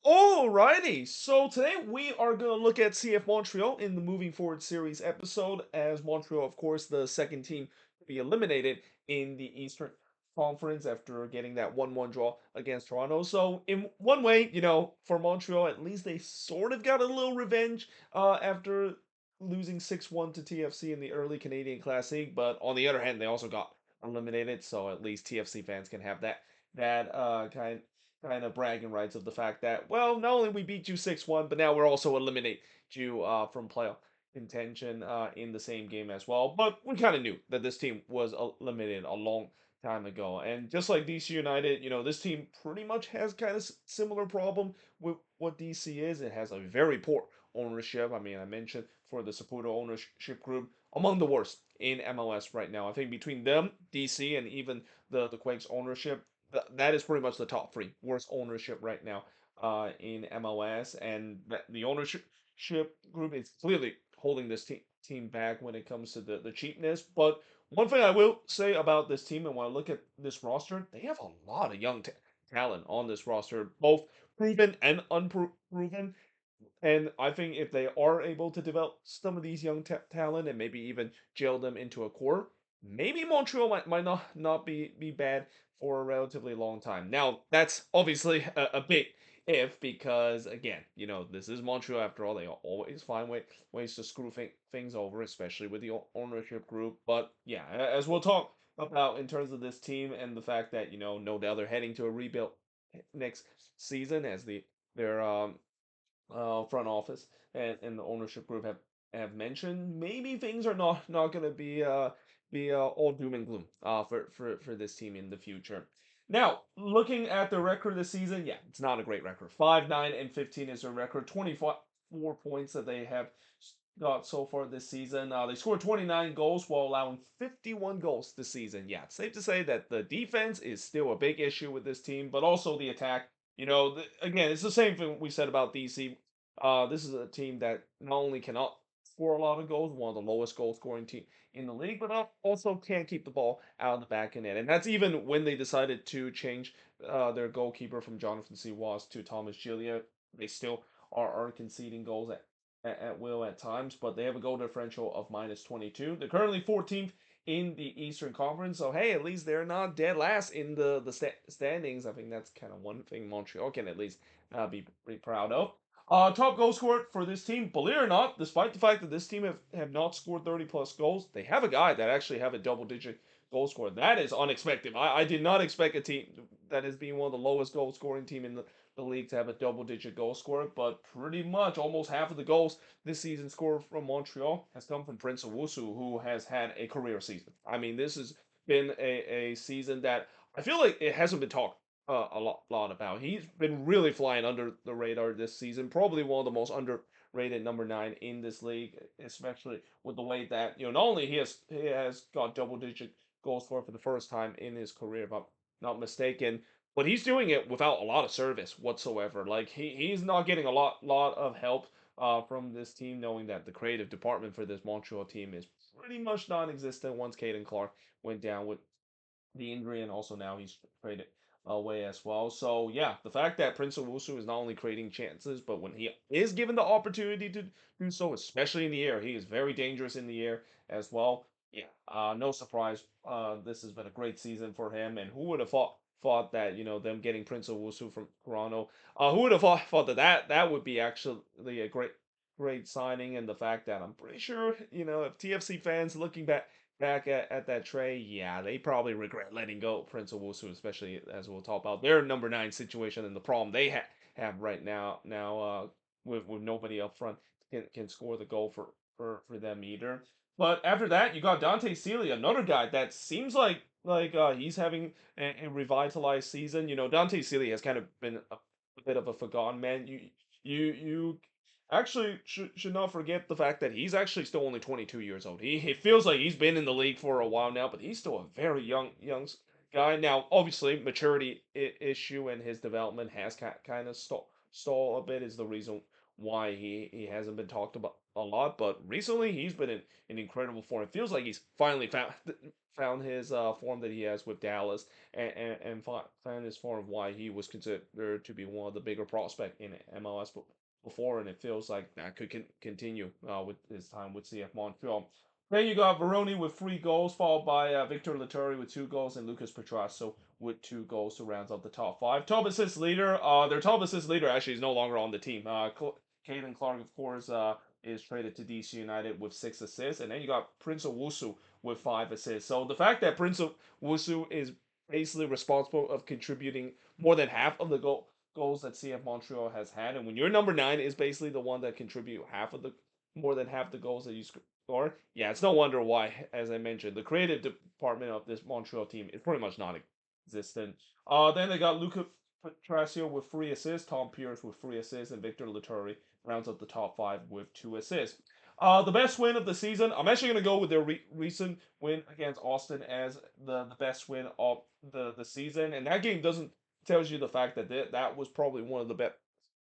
Alrighty, so today we are going to look at CF Montreal in the Moving Forward series episode, as Montreal, of course, the second team to be eliminated in the Eastern Conference after getting that 1-1 draw against Toronto. So, in one way, for Montreal, at least they sort of got a little revenge after losing 6-1 to TFC in the early Canadian Classic, but on the other hand, they also got eliminated, so at least TFC fans can have that kind of bragging rights of the fact that, well, not only we beat you 6-1, but now we're also eliminate you from playoff contention in the same game as well. But we kind of knew that this team was eliminated a long time ago. And just like DC United, this team pretty much has kind of similar problem with what DC is. It has a very poor ownership. I mean, I mentioned for the Saputo ownership group, among the worst in MLS right now. I think between them, DC, and even the Quakes ownership, that is pretty much the top three worst ownership right now in MLS, and the ownership group is clearly holding this team back when it comes to the cheapness. But one thing I will say about this team, and when I look at this roster, they have a lot of young talent on this roster, both proven and unproven. And I think if they are able to develop some of these young talent and maybe even jail them into a core, maybe Montreal might not be bad for a relatively long time. Now, that's obviously a big if because, again, this is Montreal after all. They always find ways to screw things over, especially with the ownership group. But yeah, as we'll talk about in terms of this team and the fact that, no doubt they're heading to a rebuild next season as their front office and the ownership group have mentioned, maybe things are not going to be all doom and gloom for this team in the future. Now, looking at the record this season, yeah, it's not a great record. 5-9-15 is their record. 24 points that they have got so far this season. They scored 29 goals while allowing 51 goals this season. Yeah, it's safe to say that the defense is still a big issue with this team, but also the attack. Again, it's the same thing we said about DC. This is a team that not only cannot score a lot of goals, one of the lowest goal scoring team in the league, but also can't keep the ball out of the back of net. And that's even when they decided to change their goalkeeper from Jonathan C. Ross to Thomas Gilliam. They still are conceding goals at will at times, but they have a goal differential of -22. They're currently 14th in the Eastern Conference, so hey, at least they're not dead last in the standings. I think that's kind of one thing Montreal can at least be pretty proud of. Top goal scorer for this team, believe it or not, despite the fact that this team have not scored 30 plus goals, they have a guy that actually have a double digit goal scorer. That is unexpected. I did not expect a team that is being one of the lowest goal scoring team in the league to have a double digit goal scorer, but pretty much almost half of the goals this season scored from Montreal has come from Prince Owusu, who has had a career season. I mean, this has been a season that I feel like it hasn't been talked a lot about. He's been really flying under the radar this season. Probably one of the most underrated number nine in this league, especially with the way that not only he has got double digit goals for the first time in his career, if I'm not mistaken, but he's doing it without a lot of service whatsoever. Like he's not getting a lot of help from this team, knowing that the creative department for this Montreal team is pretty much non-existent once Caden Clark went down with the injury, and also now he's traded away as well. So yeah, the fact that Prince Owusu is not only creating chances, but when he is given the opportunity to do so, especially in the air, he is very dangerous in the air as well. Yeah, no surprise. This has been a great season for him, and who would have thought that them getting Prince Owusu from Toronto? Who would have thought that would be actually a great signing, and the fact that I'm pretty sure if TFC fans looking back at that trade, yeah, they probably regret letting go Prince Owusu, especially as we'll talk about their number nine situation and the problem they have right now. With nobody up front can score the goal for them either. But after that, you got Dante Sealy, another guy that seems like he's having a revitalized season. Dante Sealy has kind of been a bit of a forgotten man. You actually should not forget the fact that he's actually still only 22 years old. He feels like he's been in the league for a while now, but he's still a very young guy. Now, obviously, maturity issue and his development has kind of stall a bit is the reason why he hasn't been talked about a lot, but recently he's been in incredible form. It feels like he's finally found his form that he has with Dallas, and found his form of why he was considered to be one of the bigger prospect in MLS before, and it feels like that could continue with his time with CF Montreal. Then you got Veroni with 3 goals, followed by Victor Laturi with 2 goals, and Lucas Petrasso with 2 goals to round out the top five. Top assist leader, their top assist leader actually is no longer on the team. Caden Clark, of course, is traded to DC United with 6 assists, and then you got Prince Owusu with 5 assists. So the fact that Prince Owusu is basically responsible of contributing more than half of the goals that CF Montreal has had, and when your number 9 is basically the one that contribute half of the more than half the goals that you score, yeah, it's no wonder why, as I mentioned, the creative department of this Montreal team is pretty much non-existent. Then they got Luca Petracio with 3 assists, Tom Pierce with 3 assists, and Victor Laturi rounds up the top five with 2 assists. The best win of the season, I'm actually going to go with their recent win against Austin as the best win of the season. And that game doesn't tells you the fact that that was probably one of the best,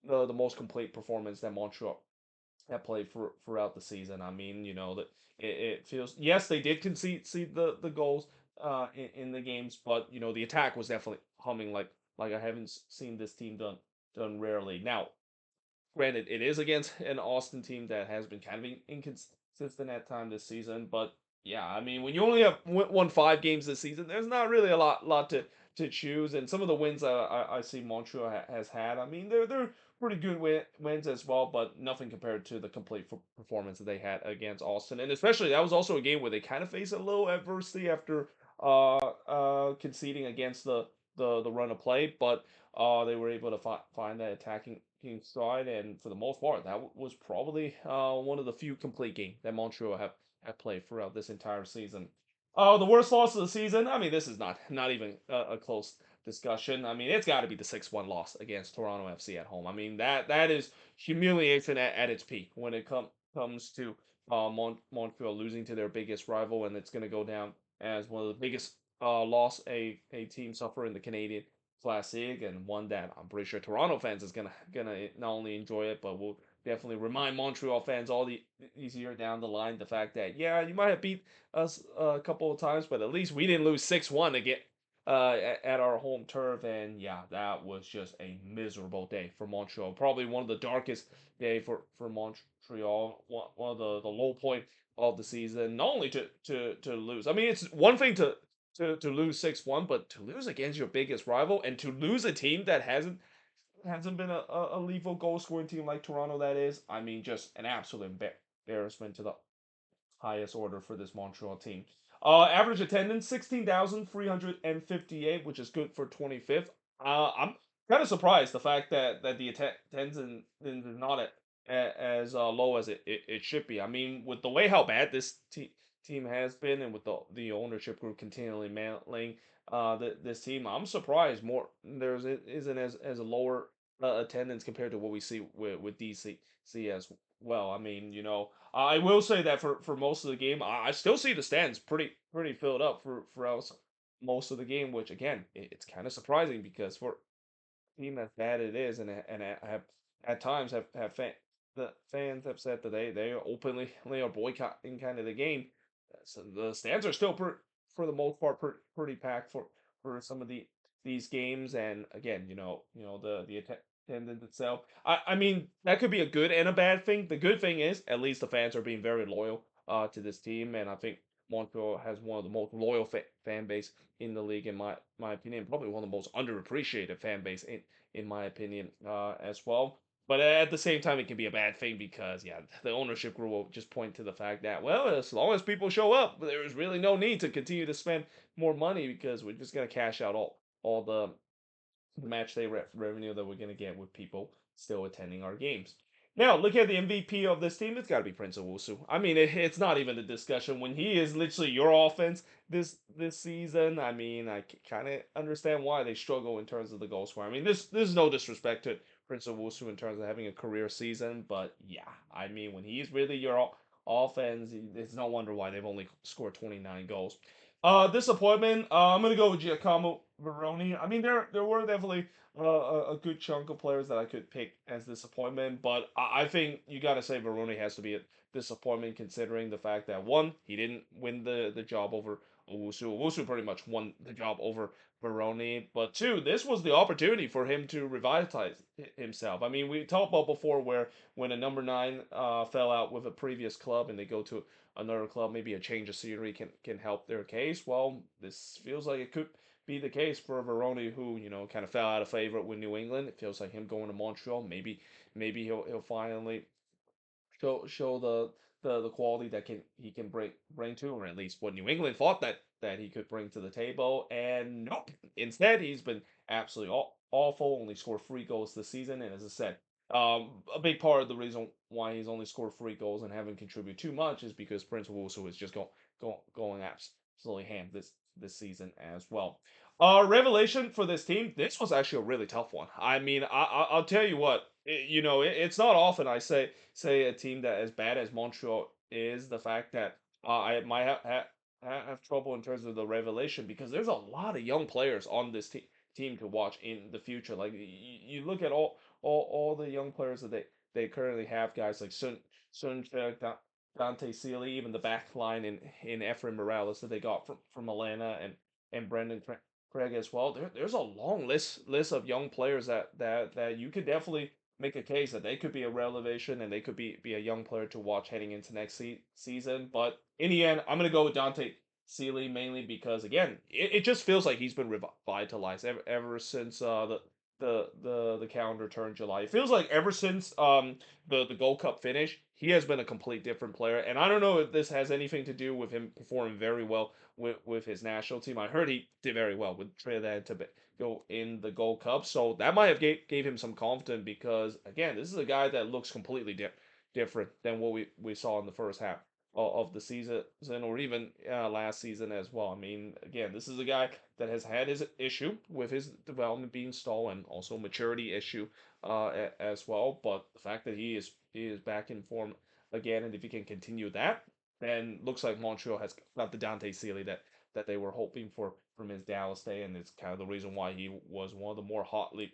the most complete performance that Montreal have played throughout the season. I mean, that it feels, yes, they did concede see the goals in the games, but the attack was definitely humming like I haven't seen this team done rarely. Now, granted, it is against an Austin team that has been kind of inconsistent at time this season, but yeah, I mean, when you only have won 5 games this season, there's not really a lot to choose. And some of the wins I see Montreal has had, I mean, they're pretty good wins as well, but nothing compared to the complete performance that they had against Austin. And especially that was also a game where they kind of faced a little adversity after conceding against the run of play, but they were able to find that attacking side, and for the most part, that was probably one of the few complete games that Montreal have played throughout this entire season. The worst loss of the season. I mean, this is not even a close discussion. I mean, it's got to be the 6-1 loss against Toronto FC at home. I mean, that is humiliation at its peak when it comes to Montreal losing to their biggest rival, and it's going to go down as one of the biggest loss a team suffer in the Canadian Classic, and one that I'm pretty sure Toronto fans is gonna not only enjoy it, but will definitely remind Montreal fans all these years down the line the fact that, yeah, you might have beat us a couple of times, but at least we didn't lose 6-1 again at our home turf. And yeah, that was just a miserable day for Montreal. Probably one of the darkest day for Montreal. One of the low point of the season. Not only to lose. I mean, it's one thing to lose 6-1, but to lose against your biggest rival and to lose a team that hasn't been a lethal goal scoring team like Toronto, that is, I mean, just an absolute embarrassment to the highest order for this Montreal team. Average attendance 16,358, which is good for 25th. I'm kind of surprised the fact that the attendance is not as low as it should be. I mean, with the way how bad this team has been, and with the ownership group continually mailing this team, I'm surprised more there's isn't as a lower attendance compared to what we see with DC as well. I mean, I will say that for most of the game, I still see the stands pretty filled up for us most of the game, which again, it's kind of surprising because for a team as bad it is, and have at times the fans have said that they openly are boycotting kind of the game. So the stands are still for the most part pretty packed for some of these games, and again, the attendance itself. I mean, that could be a good and a bad thing. The good thing is at least the fans are being very loyal to this team, and I think Montreal has one of the most loyal fan base in the league, in my opinion. Probably one of the most underappreciated fan base in my opinion as well. But at the same time, it can be a bad thing because, yeah, the ownership group will just point to the fact that, well, as long as people show up, there is really no need to continue to spend more money because we're just going to cash out all the match day revenue that we're going to get with people still attending our games. Now, look at the MVP of this team. It's got to be Prince Owusu. I mean, it's not even a discussion when he is literally your offense this season. I mean, I kind of understand why they struggle in terms of the goal score. I mean, this is no disrespect to Prince Owusu in terms of having a career season, but yeah, I mean, when he's really your offense, it's no wonder why they've only scored 29 goals. Disappointment. I'm gonna go with Giacomo Veroni. I mean, there were definitely a good chunk of players that I could pick as disappointment, but I think you gotta say Veroni has to be a disappointment considering the fact that one, he didn't win the job over Owusu. Owusu pretty much won the job over Veroni, but two, this was the opportunity for him to revitalize himself. I mean, we talked about before where when a number nine fell out with a previous club and they go to another club, maybe a change of scenery can help their case. Well, this feels like it could be the case for Veroni, who kind of fell out of favor with New England. It feels like him going to Montreal. Maybe he'll finally show the quality that he can bring to, or at least what New England thought that he could bring to the table. And nope, instead he's been absolutely awful. Only scored 3 goals this season, and as I said, a big part of the reason why he's only scored 3 goals and haven't contributed too much is because Prince Wusu is just going absolutely ham this season as well. Revelation for this team. This was actually a really tough one. I mean, I'll tell you what. It's not often I say a team that as bad as Montreal is, the fact that I might have trouble in terms of the revelation because there's a lot of young players on this team to watch in the future. Like you look at all the young players that they currently have, guys like Sun Dante Sealy, even the back line in Ephraim Morales that they got from Atlanta and Brendan Craig as well. There's a long list of young players that you could definitely make a case that they could be a revelation and they could be a young player to watch heading into next season. But in the end, I'm gonna go with Dante Sealy mainly because again, it just feels like he's been revitalized ever since the calendar turned July. It feels like ever since the Gold Cup finish, he has been a complete different player. And I don't know if this has anything to do with him performing very well with his national team. I heard he did very well with Trinidad and Tobago in the Gold Cup, so that might have gave him some confidence because again, this is a guy that looks completely different than what we saw in the first half of the season or even last season as well. I mean, again, this is a guy that has had his issue with his development being stalled and also maturity issue as well. But the fact that he is back in form again, and if he can continue that, then looks like Montreal has got the Dante Sealy that they were hoping for from his Dallas day, and it's kind of the reason why he was one of the more hotly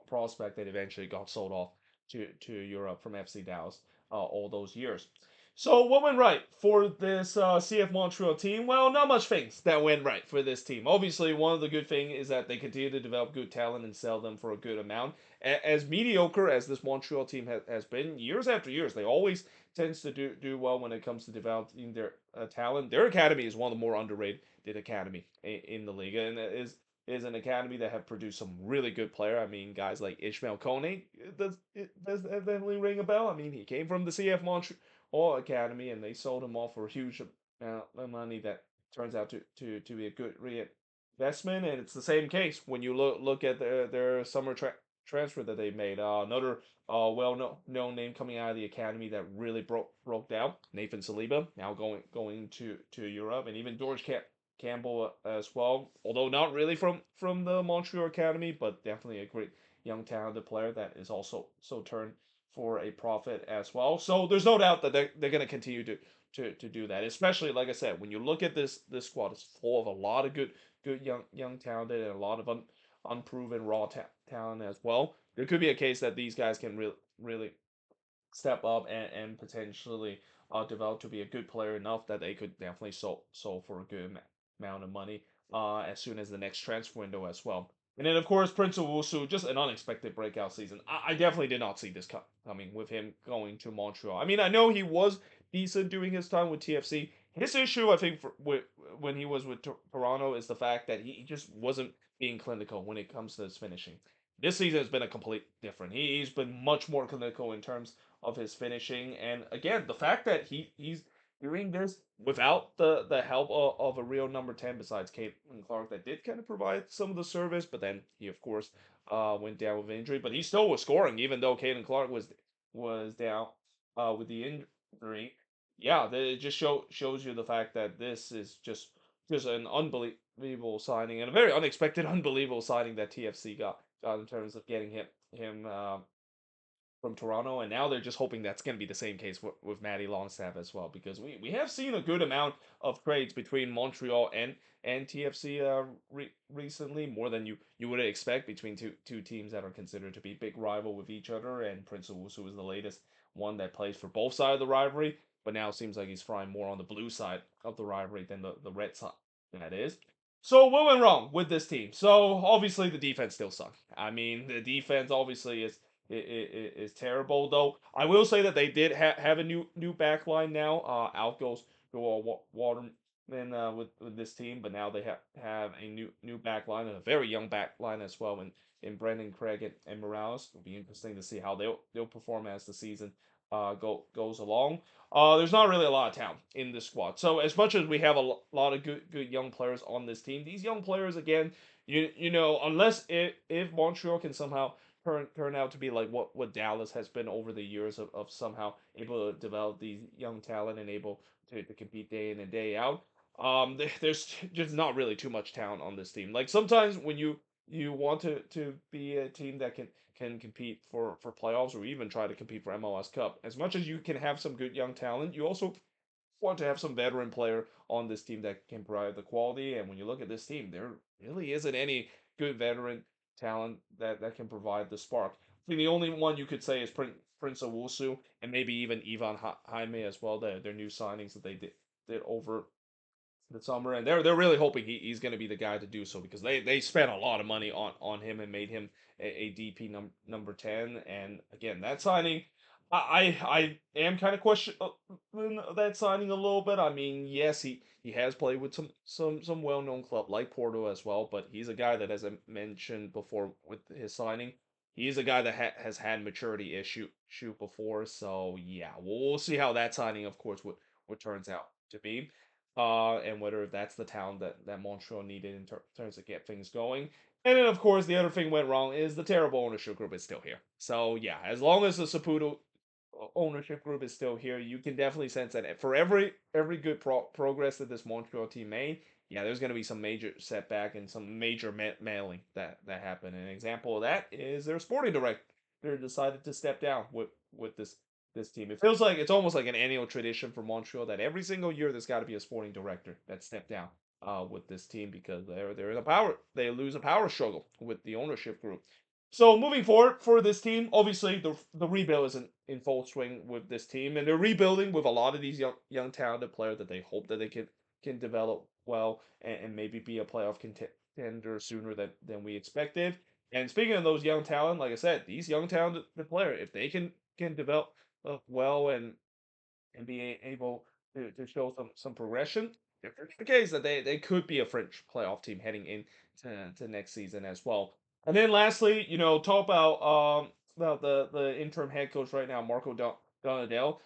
prospect that eventually got sold off to Europe from FC Dallas all those years. So what went right for this CF Montreal team? Well, not much things that went right for this team. Obviously, one of the good things is that they continue to develop good talent and sell them for a good amount. As mediocre as this Montreal team has been, years after years, they always tends to do well when it comes to developing their talent. Their academy is one of the more underrated academy in the league, and is an academy that have produced some really good player. I mean, guys like Ishmael Kone, does that definitely ring a bell? I mean, he came from the CF Montreal Academy, and they sold him off for a huge amount of money that turns out to be a good reinvestment. And it's the same case when you look at their summer transfer that they made. Another well known name coming out of the academy that really broke down. Nathan Saliba now going to Europe, and even George Campbell as well, although not really from the Montreal Academy, but definitely a great young talented player that is also so turned for a profit as well. So there's no doubt that they're going to continue to do that. Especially like I said, when you look at this squad, it's full of a lot of good young talented and a lot of unproven raw talent as well. There could be a case that these guys can really step up and potentially develop to be a good player enough that they could definitely sold for a good amount of money as soon as the next transfer window as well. And then of course Prince Owusu, just an unexpected breakout season. I definitely did not see this coming with him going to Montreal. I mean, I know he was decent during his time with TFC. His issue, I think, when he was with Toronto, is the fact that he just wasn't being clinical when it comes to his finishing. This season has been a complete different. He's been much more clinical in terms of his finishing. And again, the fact that he's doing this without the help of a real number 10 besides Caitlin Clark that did kind of provide some of the service, but then he of course went down with injury, but he still was scoring even though Caitlin Clark was down with the injury. Yeah, it just shows you the fact that this is just an unbelievable signing and a very unexpected, unbelievable signing that TFC got in terms of getting him from Toronto, and now they're just hoping that's going to be the same case with Matty Longstaff as well, because we have seen a good amount of trades between Montreal and TFC recently, more than you would expect between two teams that are considered to be big rival with each other, and Prince Owusu is the latest one that plays for both sides of the rivalry, but now it seems like he's flying more on the blue side of the rivalry than the red side. That is. So what went wrong with this team? So obviously the defense still sucked. I mean, the defense obviously is terrible. Though I will say that they did have a new back line now. Out goes Waterman with this team, but now they have a new back line and a very young back line as well. In Brendan Craig and Morales, it'll be interesting to see how they'll perform as the season goes along. There's not really a lot of talent in this squad. So as much as we have a lot of good young players on this team, these young players again, you know, unless if Montreal can somehow turn out to be like what Dallas has been over the years of somehow able to develop these young talent and able to compete day in and day out. There's just not really too much talent on this team. Like sometimes when you want to be a team that can compete for playoffs or even try to compete for MLS Cup. As much as you can have some good young talent, you also want to have some veteran player on this team that can provide the quality. And when you look at this team, there really isn't any good veteran talent that can provide the spark. I think the only one you could say is Prince Owusu and maybe even Ivan Jaime as well. Their new signings that they did over the summer, and they're really hoping he's going to be the guy to do so because they spent a lot of money on him and made him a DP number 10. And again, that signing, I am kind of question that signing a little bit. I mean, yes, he has played with some well known club like Porto as well, but he's a guy that, as I mentioned before with his signing, he's a guy that has had maturity issue before. So yeah, we'll see how that signing, of course, what turns out to be and whether that's the town that Montreal needed in terms of get things going. And then, of course, the other thing went wrong is the terrible ownership group is still here. So yeah, as long as the Saputo ownership group is still here, you can definitely sense that for every good progress that this Montreal team made, yeah, there's going to be some major setback and some major mailing that happened. An example of that is their sporting director decided to step down with this team. It feels like it's almost like an annual tradition for Montreal that every single year there's got to be a sporting director that stepped down with this team because they're in a power they lose a power struggle with the ownership group. So moving forward for this team, obviously the rebuild is in full swing with this team, and they're rebuilding with a lot of these young talented players that they hope that they can develop well and maybe be a playoff contender sooner than we expected. And speaking of those young talent, like I said, these young talented players, if they can develop well and be able to show some progression, if it's the case that they could be a French playoff team heading in to next season as well. And then lastly, you know, talk about the interim head coach right now, Marco Donadell.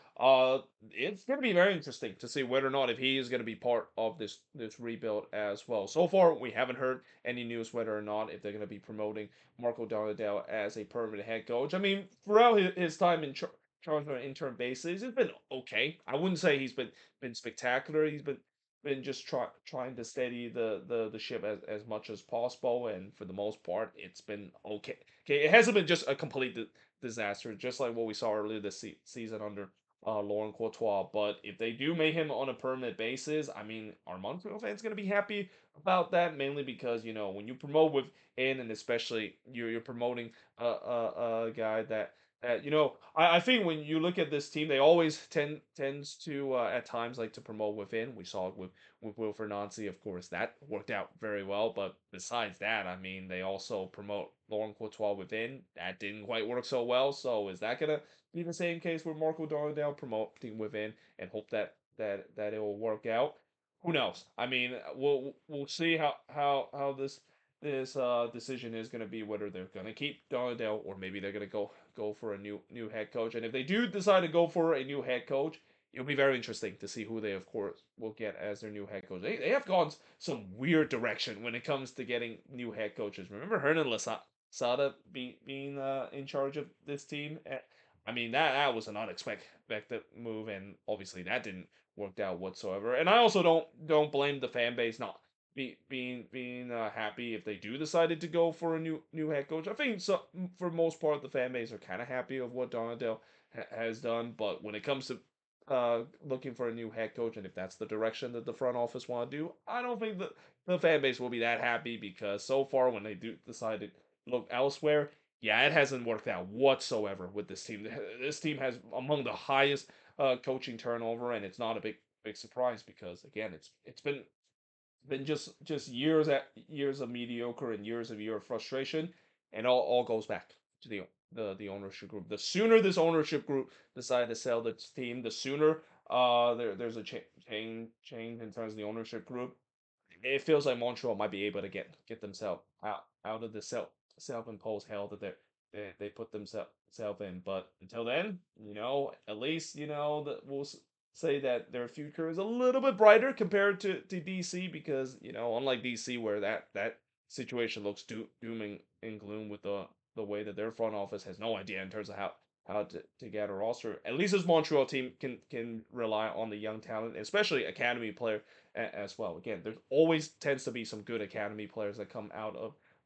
It's going to be very interesting to see whether or not if he is going to be part of this rebuild as well. So far, we haven't heard any news whether or not if they're going to be promoting Marco Donadell as a permanent head coach. I mean, throughout his time in charge on an interim basis, he's been okay. I wouldn't say he's been spectacular. He's been just trying to steady the ship as much as possible, and for the most part, it's been okay. Okay, it hasn't been just a complete disaster, just like what we saw earlier this season under Laurent Courtois. But if they do make him on a permanent basis, I mean, are Montreal fans going to be happy about that? Mainly because you know when you promote within, and especially you're promoting a guy that you know, I think when you look at this team, they always tends to at times like to promote within. We saw it with Wilfred Nancy, of course, that worked out very well. But besides that, I mean, they also promote Laurent Courtois within. That didn't quite work so well. So is that gonna be the same case with Marco Donadell promoting within and hope that it will work out? Who knows? I mean, we'll see how this decision is going to be whether they're going to keep Donadell or maybe they're going to go for a new head coach. And if they do decide to go for a new head coach, it'll be very interesting to see who they, of course, will get as their new head coach. They have gone some weird direction when it comes to getting new head coaches. Remember Hernan Lasada being in charge of this team? I mean, that was an unexpected move, and obviously that didn't work out whatsoever. And I also don't blame the fan base. Not being happy if they do decided to go for a new head coach. I think so, for most part the fan base are kind of happy of what Donadell has done, but when it comes to looking for a new head coach, and if that's the direction that the front office want to do, I don't think the fan base will be that happy, because so far when they do decide to look elsewhere, yeah, it hasn't worked out whatsoever with this team. This team has among the highest coaching turnover, and it's not a big surprise, because again, it's been just years of mediocre and year of frustration, and all goes back to the ownership group. The sooner this ownership group decide to sell the team, the sooner there's a change in terms of the ownership group. It feels like Montreal might be able to get themselves out of the self-imposed hell that they put themselves in. But until then, at least that say that their future is a little bit brighter compared to DC, because unlike DC, where that situation looks doom and gloom with the way that their front office has no idea in terms of how to get a roster. At least this Montreal team can rely on the young talent, especially academy player as well. Again, there always tends to be some good academy players that come out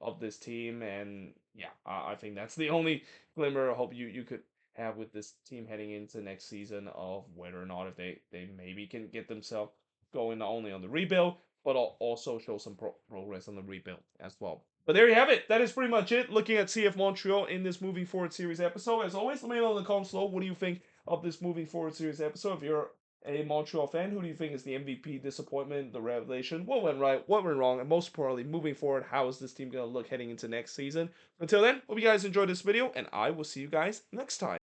of this team, and yeah, I think that's the only glimmer of hope you could have with this team heading into next season, of whether or not if they maybe can get themselves going not only on the rebuild, but also show some progress on the rebuild as well. But there you have it. That is pretty much it. Looking at CF Montreal in this moving forward series episode. As always, let me know in the comments below, what do you think of this moving forward series episode? If you're a Montreal fan, who do you think is the MVP, disappointment, the revelation? What went right? What went wrong? And most importantly, moving forward, how is this team going to look heading into next season? Until then, hope you guys enjoyed this video, and I will see you guys next time.